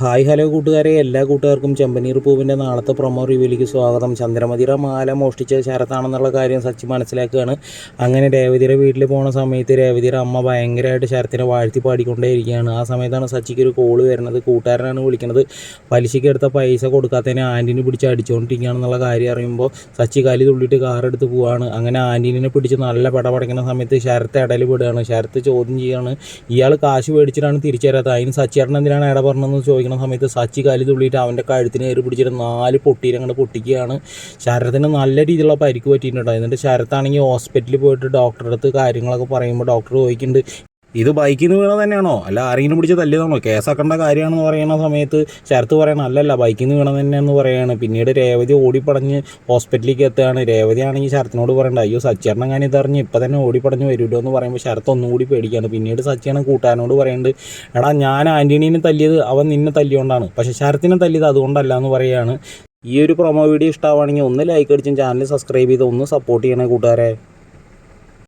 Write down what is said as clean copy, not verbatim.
Hi hello കൂട്ടുകാരെ, എല്ലാ കൂട്ടുകാർക്കും ചെമ്പനീർ പൂവിൻ്റെ നാളത്തെ പ്രൊമോ റിവ്യൂയിലേക്ക് സ്വാഗതം. ചന്ദ്രമതിയുടെ മാല മോഷ്ടിച്ച ശരത്താണെന്നുള്ള കാര്യം സച്ചി മനസ്സിലാക്കുകയാണ്. അങ്ങനെ രേവതിയുടെ വീട്ടിൽ പോകുന്ന സമയത്ത് രേവതിയുടെ അമ്മ ഭയങ്കരമായിട്ട് ശരത്തിനെ വാഴ്ത്തി പാടിക്കൊണ്ടേയിരിക്കുകയാണ്. ആ സമയത്താണ് സച്ചിക്ക് ഒരു കോള് വരുന്നത്. കൂട്ടുകാരനാണ് വിളിക്കുന്നത്. പലിശയ്ക്ക് എടുത്ത പൈസ കൊടുക്കാത്തതിനെ ആൻറ്റീനെ പിടിച്ച് അടിച്ചുകൊണ്ടിരിക്കുകയാണെന്നുള്ള കാര്യം അറിയുമ്പോൾ സച്ചി കലി തുള്ളിയിട്ട് കാറെടുത്ത് പോവുകയാണ്. അങ്ങനെ ആൻറ്റീനെ പിടിച്ച് നല്ല പടപടയ്ക്കുന്ന സമയത്ത് ശരത്ത് ഇടയിൽ പെടുകയാണ്. ശരത്ത് ചോദ്യം ചെയ്യുകയാണ്, ഇയാൾ കാശ് മേടിച്ചിട്ടാണ് തിരിച്ചു തരാത്തത്, അതിന് സച്ചിയേട്ടൻ എന്തിനാണ് ഇട പറഞ്ഞതെന്ന് ചോദിക്കുന്ന സമയത്ത് സച്ചി കലി തുള്ളിയിട്ട് അവൻ്റെ കഴുത്തിന് കയറി പിടിച്ചിട്ട് 4 പൊട്ടീരങ്ങോട്ട് പൊട്ടിക്കുകയാണ്. ശരത്തിന് നല്ല രീതിയിലുള്ള പരിക്ക് പറ്റിയിട്ടുണ്ട്. എന്നിട്ട് ശരത്താണെങ്കിൽ ഹോസ്പിറ്റലിൽ പോയിട്ട് ഡോക്ടറുടെ അടുത്ത് കാര്യങ്ങളൊക്കെ പറയുമ്പോൾ ഡോക്ടർ ചോദിക്കുന്നുണ്ട്, ഇത് ബൈക്കിൽ നിന്ന് വീണത് തന്നെയാണോ, അല്ല ആരെങ്കിലും പിടിച്ച് തല്ലിയതാണോ, കേസാക്കേണ്ട കാര്യമാണെന്ന് പറയുന്ന സമയത്ത് ശരത്ത് പറയണം അല്ലല്ല ബൈക്കിൽ നിന്ന് വീണത് തന്നെയെന്ന് പറയുകയാണ്. പിന്നീട് രേവതി ഓടിപ്പടഞ്ഞ് ഹോസ്പിറ്റലിലേക്ക് എത്തുകയാണ്. രേവതി ആണെങ്കിൽ ശരത്തിനോട് പറയണ്ട, അയ്യോ സച്ചിയേട്ടൻ ഞാൻ ഇതറിഞ്ഞ് ഇപ്പം തന്നെ ഓടിപ്പടഞ്ഞ് വരുമല്ലോ എന്ന് പറയുമ്പോൾ ശരത്ത് ഒന്നുകൂടി പേടിക്കുകയാണ്. പിന്നീട് സച്ചിയാണ് കൂട്ടുകാരനോട് പറയുന്നുണ്ട്, എടാ ഞാൻ ആൻ്റണീനെ തല്ലിയത് അവൻ നിന്നെ തല്ലിയോണ്ടാണ്, പക്ഷേ ശരത്തിനെ തല്ലിയത് അതുകൊണ്ടല്ല എന്ന് പറയുകയാണ്. ഈ ഒരു പ്രൊമോ വീഡിയോ ഇഷ്ടമാവുകയാണെങ്കിൽ ഒന്ന് ലൈക്ക് അടിച്ചും ചാനൽ സബ്സ്ക്രൈബ് ചെയ്ത് ഒന്ന് സപ്പോർട്ട് ചെയ്യണേ കൂട്ടുകാരെ.